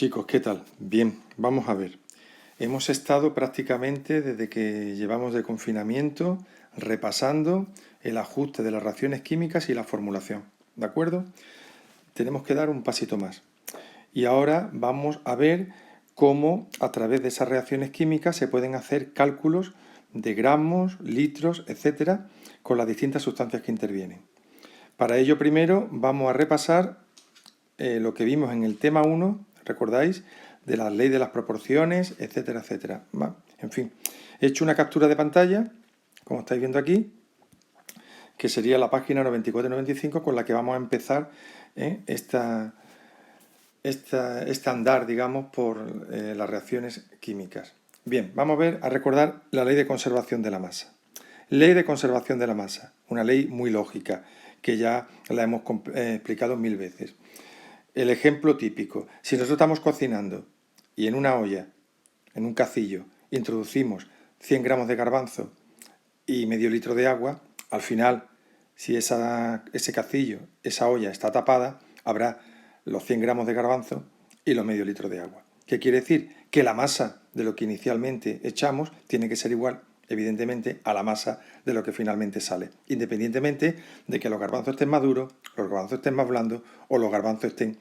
Chicos, ¿qué tal? Bien, vamos a ver. Hemos estado prácticamente desde que llevamos de confinamiento repasando el ajuste de las reacciones químicas y la formulación, ¿de acuerdo? Tenemos que dar un pasito más. Y ahora vamos a ver cómo a través de esas reacciones químicas se pueden hacer cálculos de gramos, litros, etcétera, con las distintas sustancias que intervienen. Para ello primero vamos a repasar lo que vimos en el tema 1, ¿recordáis? De la ley de las proporciones, etcétera, etcétera. En fin, he hecho una captura de pantalla, como estáis viendo aquí, que sería la página 94 y 95 con la que vamos a empezar este andar, digamos, por las reacciones químicas. Bien, vamos a recordar la ley de conservación de la masa. Ley de conservación de la masa, una ley muy lógica, que ya la hemos explicado 1000 veces. El ejemplo típico, si nosotros estamos cocinando y en una olla, en un cacillo, introducimos 100 gramos de garbanzo y medio litro de agua, al final, si ese cacillo, esa olla está tapada, habrá los 100 gramos de garbanzo y los medio litro de agua. ¿Qué quiere decir? Que la masa de lo que inicialmente echamos tiene que ser igual, evidentemente, a la masa de lo que finalmente sale, independientemente de que los garbanzos estén más duros, los garbanzos estén más blandos o los garbanzos estén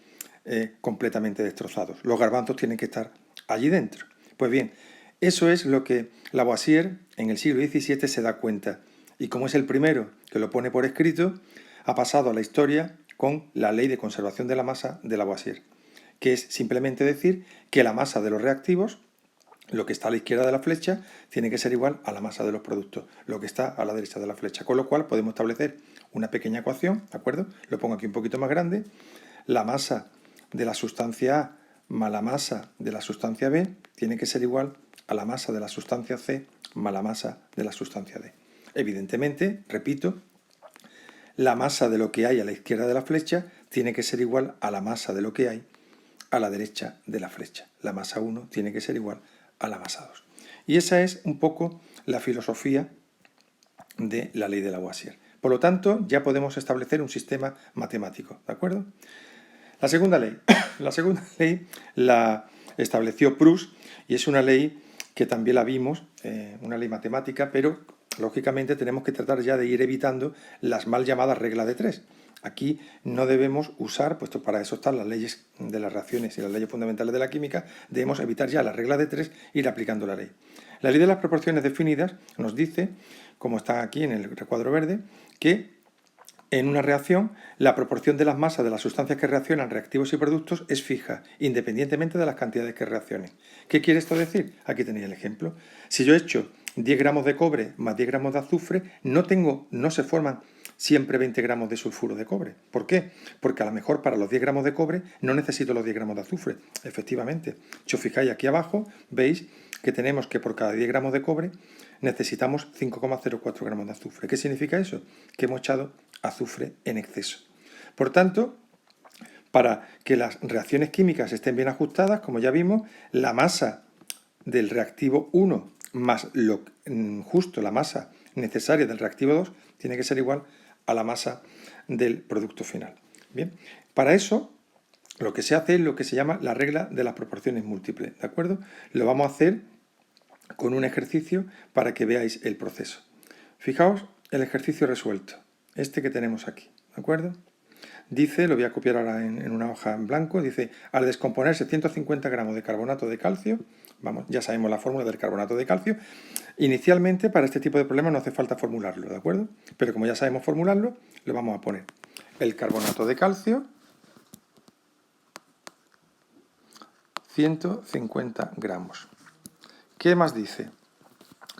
completamente destrozados. Los garbanzos tienen que estar allí dentro. Pues bien, eso es lo que Lavoisier en el siglo XVII se da cuenta. Y como es el primero que lo pone por escrito, ha pasado a la historia con la ley de conservación de la masa de Lavoisier, que es simplemente decir que la masa de los reactivos, lo que está a la izquierda de la flecha, tiene que ser igual a la masa de los productos, lo que está a la derecha de la flecha. Con lo cual podemos establecer una pequeña ecuación, ¿de acuerdo? Lo pongo aquí un poquito más grande. La masa de la sustancia A más la masa de la sustancia B tiene que ser igual a la masa de la sustancia C más la masa de la sustancia D. Evidentemente, repito, la masa de lo que hay a la izquierda de la flecha tiene que ser igual a la masa de lo que hay a la derecha de la flecha. La masa 1 tiene que ser igual a la masa 2. Y esa es un poco la filosofía de la ley de Lavoisier. Por lo tanto, ya podemos establecer un sistema matemático, ¿de acuerdo? La segunda ley la estableció Proust y es una ley que también la vimos, una ley matemática, pero lógicamente tenemos que tratar ya de ir evitando las mal llamadas reglas de tres. Aquí no debemos usar, puesto para eso están las leyes de las reacciones y las leyes fundamentales de la química, debemos evitar ya las reglas de tres e ir aplicando la ley. La ley de las proporciones definidas nos dice, como está aquí en el recuadro verde, que en una reacción, la proporción de las masas de las sustancias que reaccionan, reactivos y productos, es fija, independientemente de las cantidades que reaccionen. ¿Qué quiere esto decir? Aquí tenéis el ejemplo. Si yo echo 10 gramos de cobre más 10 gramos de azufre, no se forman siempre 20 gramos de sulfuro de cobre. ¿Por qué? Porque a lo mejor para los 10 gramos de cobre no necesito los 10 gramos de azufre. Efectivamente, si os fijáis aquí abajo, veis que tenemos que por cada 10 gramos de cobre necesitamos 5,04 gramos de azufre. ¿Qué significa eso? Que hemos echado azufre en exceso. Por tanto, para que las reacciones químicas estén bien ajustadas, como ya vimos, la masa del reactivo 1 más justo la masa necesaria del reactivo 2 tiene que ser igual a la masa del producto final. Bien, para eso lo que se hace es lo que se llama la regla de las proporciones múltiples, ¿de acuerdo? Lo vamos a hacer con un ejercicio para que veáis el proceso. Fijaos el ejercicio resuelto, este que tenemos aquí, ¿de acuerdo? Dice, lo voy a copiar ahora en una hoja en blanco, dice, al descomponerse 150 gramos de carbonato de calcio, vamos, ya sabemos la fórmula del carbonato de calcio, inicialmente para este tipo de problemas no hace falta formularlo, ¿de acuerdo? Pero como ya sabemos formularlo, le vamos a poner el carbonato de calcio, 150 gramos. ¿Qué más dice?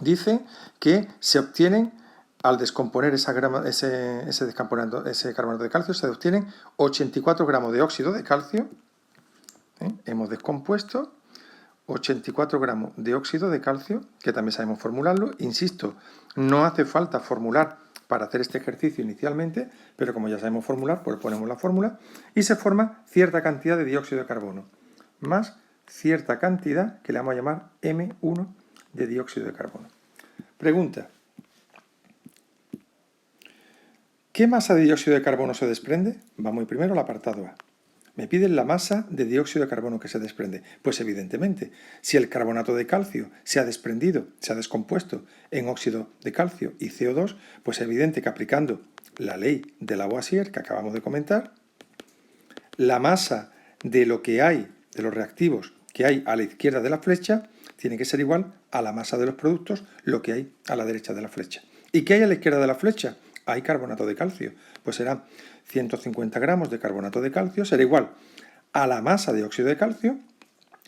Dice que se obtienen, al descomponer ese carbonato de calcio, se obtienen 84 gramos de óxido de calcio. Hemos descompuesto 84 gramos de óxido de calcio, que también sabemos formularlo. Insisto, no hace falta formular para hacer este ejercicio inicialmente, pero como ya sabemos formular, pues ponemos la fórmula y se forma cierta cantidad de dióxido de carbono, más cierta cantidad que le vamos a llamar M1 de dióxido de carbono. Pregunta. ¿Qué masa de dióxido de carbono se desprende? Vamos primero al apartado A. me piden la masa de dióxido de carbono que se desprende. Pues evidentemente, si el carbonato de calcio se ha desprendido, se ha descompuesto en óxido de calcio y CO2, pues es evidente que aplicando la ley de Lavoisier que acabamos de comentar, la masa de lo que hay, de los reactivos que hay a la izquierda de la flecha, tiene que ser igual a la masa de los productos, lo que hay a la derecha de la flecha. ¿Y qué hay a la izquierda de la flecha? Hay carbonato de calcio. Pues serán 150 gramos de carbonato de calcio, será igual a la masa de óxido de calcio,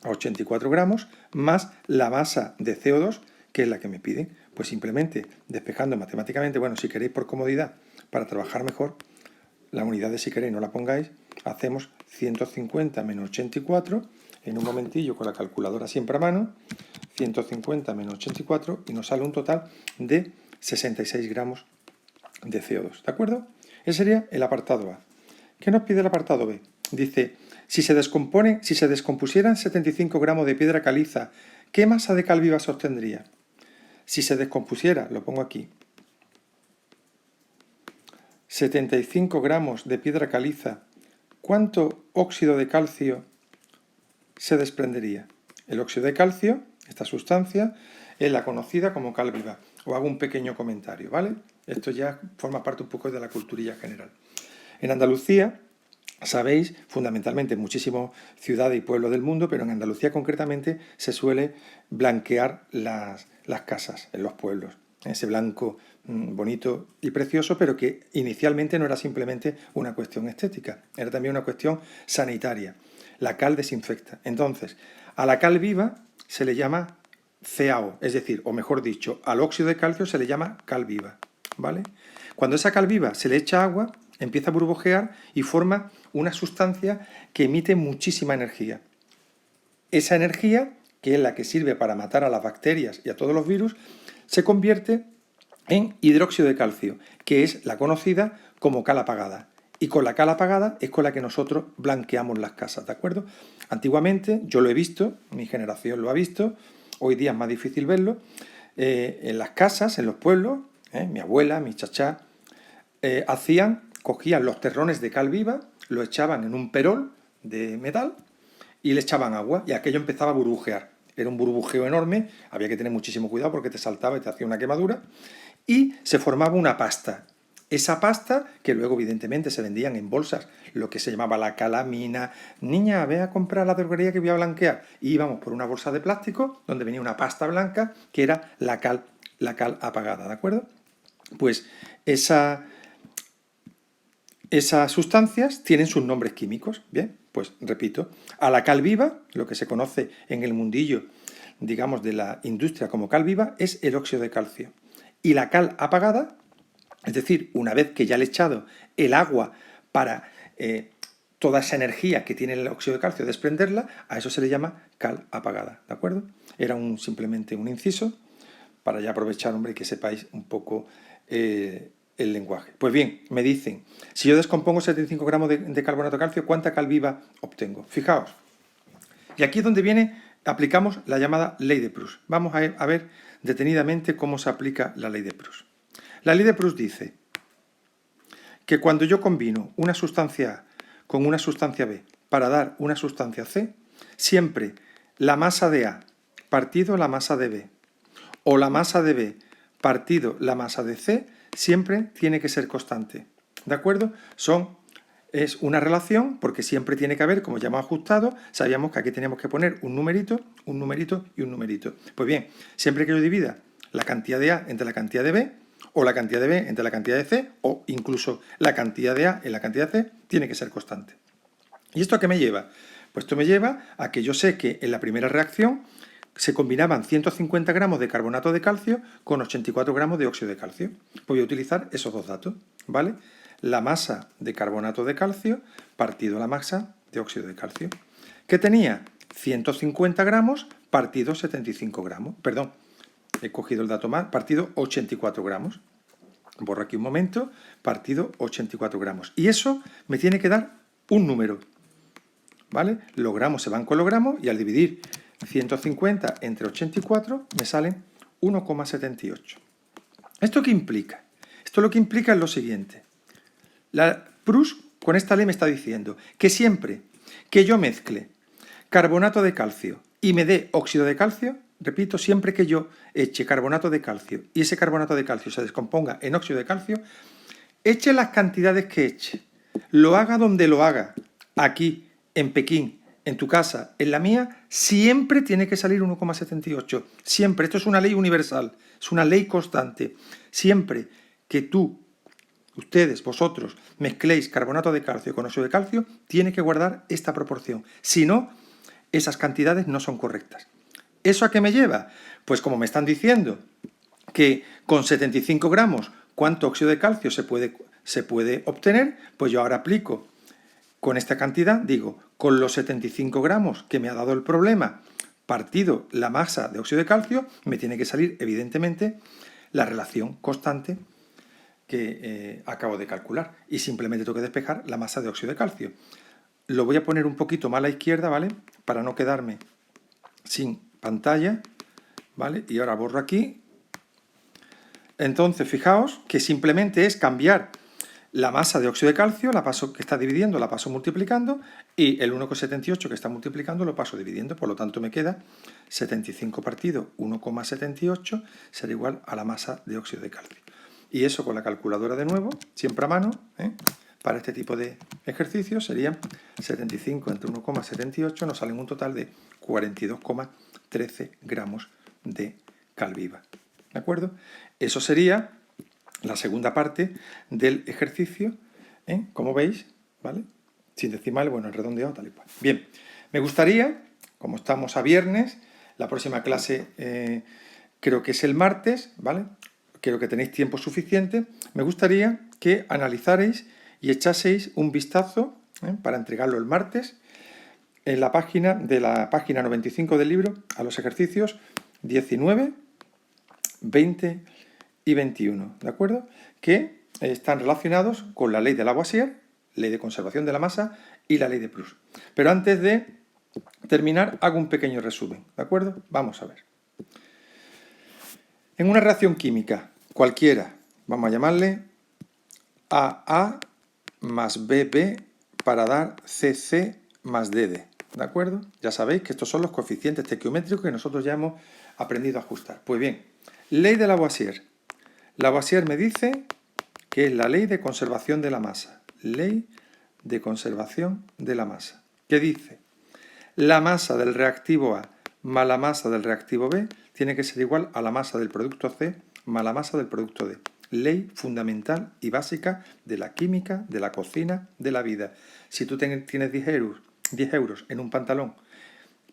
a 84 gramos, más la masa de CO2, que es la que me piden. Pues simplemente despejando matemáticamente, bueno, si queréis por comodidad, para trabajar mejor, la unidad de si queréis no la pongáis, hacemos 150 menos 84, en un momentillo con la calculadora siempre a mano, 150 menos 84 y nos sale un total de 66 gramos de CO2, ¿de acuerdo? Ese sería el apartado A. ¿Qué nos pide el apartado B? Dice, si se descompusieran 75 gramos de piedra caliza, ¿qué masa de cal viva se obtendría? Si se descompusiera, lo pongo aquí, 75 gramos de piedra caliza, ¿cuánto óxido de calcio se desprendería? El óxido de calcio, esta sustancia, es la conocida como cal viva. Os hago un pequeño comentario, ¿vale? Esto ya forma parte un poco de la culturilla general. En Andalucía, sabéis, fundamentalmente en muchísimas ciudades y pueblos del mundo, pero en Andalucía concretamente se suele blanquear las casas en los pueblos. Ese blanco bonito y precioso, pero que inicialmente no era simplemente una cuestión estética, era también una cuestión sanitaria. La cal desinfecta. Entonces, a la cal viva se le llama CaO, es decir, o mejor dicho, al óxido de calcio se le llama cal viva, ¿vale? Cuando esa cal viva se le echa agua, empieza a burbujear y forma una sustancia que emite muchísima energía. Esa energía, que es la que sirve para matar a las bacterias y a todos los virus, se convierte en hidróxido de calcio, que es la conocida como cal apagada. Y con la cal apagada es con la que nosotros blanqueamos las casas, ¿de acuerdo? Antiguamente, yo lo he visto, mi generación lo ha visto, hoy día es más difícil verlo, en las casas, en los pueblos, mi abuela, mi chachá, cogían los terrones de cal viva, lo echaban en un perol de metal y le echaban agua y aquello empezaba a burbujear. Era un burbujeo enorme, había que tener muchísimo cuidado porque te saltaba y te hacía una quemadura y se formaba una pasta. Esa pasta, que luego evidentemente se vendían en bolsas, lo que se llamaba la calamina. Niña, ve a comprar la droguería que voy a blanquear. Y íbamos por una bolsa de plástico donde venía una pasta blanca que era la cal apagada, ¿de acuerdo? Pues esas sustancias tienen sus nombres químicos. Bien, pues repito, a la cal viva, lo que se conoce en el mundillo, digamos, de la industria como cal viva, es el óxido de calcio. Y la cal apagada, es decir, una vez que ya le he echado el agua para toda esa energía que tiene el óxido de calcio desprenderla, a eso se le llama cal apagada, ¿de acuerdo? Era simplemente un inciso para ya aprovechar, hombre, y que sepáis un poco el lenguaje. Pues bien, me dicen, si yo descompongo 75 gramos de carbonato de calcio, ¿cuánta cal viva obtengo? Fijaos. Y aquí es donde aplicamos la llamada ley de Proust. Vamos a ver detenidamente cómo se aplica la ley de Proust. La ley de Proust dice que cuando yo combino una sustancia A con una sustancia B para dar una sustancia C, siempre la masa de A partido la masa de B o la masa de B partido la masa de C siempre tiene que ser constante. ¿De acuerdo? Es una relación porque siempre tiene que haber, como ya hemos ajustado, sabíamos que aquí teníamos que poner un numerito y un numerito. Pues bien, siempre que yo divida la cantidad de A entre la cantidad de B, o la cantidad de B entre la cantidad de C, o incluso la cantidad de A en la cantidad de C, tiene que ser constante. ¿Y esto a qué me lleva? Pues esto me lleva a que yo sé que en la primera reacción se combinaban 150 gramos de carbonato de calcio con 84 gramos de óxido de calcio. Pues voy a utilizar esos dos datos, ¿vale? La masa de carbonato de calcio partido la masa de óxido de calcio. ¿Qué tenía? 150 gramos partido 75 gramos. Perdón, he cogido el dato mal, partido 84 gramos. Borro aquí un momento, partido 84 gramos. Y eso me tiene que dar un número, ¿vale? Los gramos se van con los gramos y al dividir 150 entre 84 me salen 1,78. ¿Esto qué implica? Esto lo que implica es lo siguiente. La Proust con esta ley me está diciendo que siempre Que yo mezcle carbonato de calcio y me dé óxido de calcio, repito, siempre que yo eche carbonato de calcio y ese carbonato de calcio se descomponga en óxido de calcio, eche las cantidades que eche, lo haga donde lo haga, aquí, en Pekín, en tu casa, en la mía, siempre tiene que salir 1,78. Siempre. Esto es una ley universal, es una ley constante. Siempre que ustedes, vosotros, mezcléis carbonato de calcio con óxido de calcio, tiene que guardar esta proporción. Si no, esas cantidades no son correctas. ¿Eso a qué me lleva? Pues como me están diciendo que con 75 gramos, ¿cuánto óxido de calcio se puede obtener? Pues yo ahora aplico con esta cantidad, digo, con los 75 gramos que me ha dado el problema, partido la masa de óxido de calcio, me tiene que salir, evidentemente, la relación constante que acabo de calcular. Y simplemente tengo que despejar la masa de óxido de calcio. Lo voy a poner un poquito más a la izquierda, ¿vale? Para no quedarme sin pantalla, ¿vale? Y ahora borro aquí. Entonces, fijaos que simplemente es cambiar la masa de óxido de calcio, la paso que está dividiendo, la paso multiplicando, y el 1,78 que está multiplicando lo paso dividiendo, por lo tanto me queda 75 partido 1,78 será igual a la masa de óxido de calcio. Y eso con la calculadora de nuevo, siempre a mano, para este tipo de ejercicios sería 75 entre 1,78, nos salen un total de 42,13 gramos de cal viva. ¿De acuerdo? Eso sería la segunda parte del ejercicio, como veis, ¿vale? Sin decimales, bueno, el redondeado, tal y cual. Bien, me gustaría, como estamos a viernes, la próxima clase creo que es el martes, ¿vale? Creo que tenéis tiempo suficiente. Me gustaría que analizarais y echaseis un vistazo para entregarlo el martes en la página 95 del libro a los ejercicios 19, 20 y 21, ¿de acuerdo? Que están relacionados con la ley de Lavoisier, ley de conservación de la masa, y la ley de Proust. Pero antes de terminar, hago un pequeño resumen, ¿de acuerdo? Vamos a ver. En una reacción química cualquiera, vamos a llamarle AA más BB para dar CC más DD, ¿de acuerdo? Ya sabéis que estos son los coeficientes estequiométricos que nosotros ya hemos aprendido a ajustar. Pues bien, ley de Lavoisier. Lavoisier me dice que es la ley de conservación de la masa. Ley de conservación de la masa. ¿Qué dice? La masa del reactivo A más la masa del reactivo B tiene que ser igual a la masa del producto C más la masa del producto D. Ley fundamental y básica de la química, de la cocina, de la vida. Si tú tienes 10 euros en un pantalón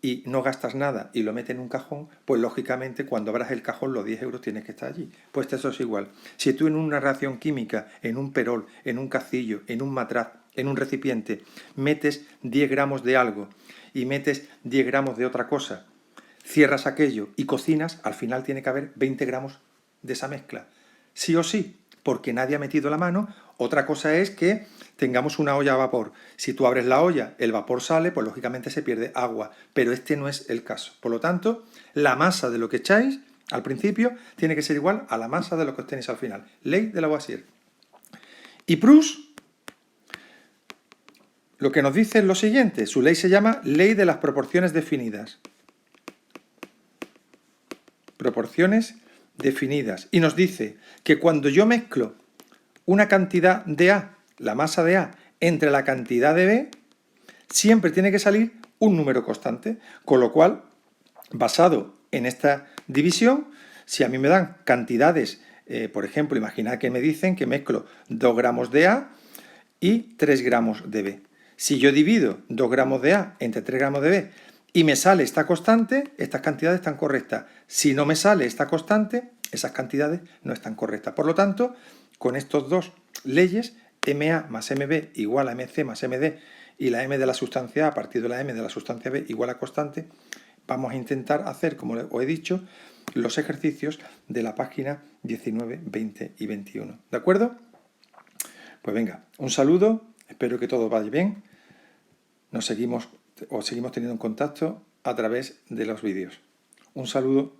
y no gastas nada y lo metes en un cajón, pues lógicamente cuando abras el cajón los 10 euros tienen que estar allí. Pues eso es igual. Si tú en una reacción química, en un perol, en un cacillo, en un matraz, en un recipiente, metes 10 gramos de algo y metes 10 gramos de otra cosa, cierras aquello y cocinas, al final tiene que haber 20 gramos de esa mezcla. Sí o sí, porque nadie ha metido la mano. Otra cosa es que tengamos una olla a vapor. Si tú abres la olla, el vapor sale, pues lógicamente se pierde agua, pero este no es el caso. Por lo tanto, la masa de lo que echáis al principio tiene que ser igual a la masa de lo que obtenéis al final. Ley de Lavoisier. Y Proust lo que nos dice es lo siguiente. Su ley se llama ley de las proporciones definidas. Proporciones definidas. Y nos dice que cuando yo mezclo una cantidad de A, la masa de A, entre la cantidad de B, siempre tiene que salir un número constante. Con lo cual, basado en esta división, si a mí me dan cantidades, por ejemplo, imaginad que me dicen que mezclo 2 gramos de A y 3 gramos de B. Si yo divido 2 gramos de A entre 3 gramos de B y me sale esta constante, estas cantidades están correctas. Si no me sale esta constante, esas cantidades no están correctas. Por lo tanto, con estas dos leyes, MA más MB igual a MC más MD y la M de la sustancia A partido de la M de la sustancia B igual a constante, vamos a intentar hacer, como os he dicho, los ejercicios de la página 19, 20 y 21. ¿De acuerdo? Pues venga, un saludo, espero que todo vaya bien. Seguimos teniendo en contacto a través de los vídeos. Un saludo.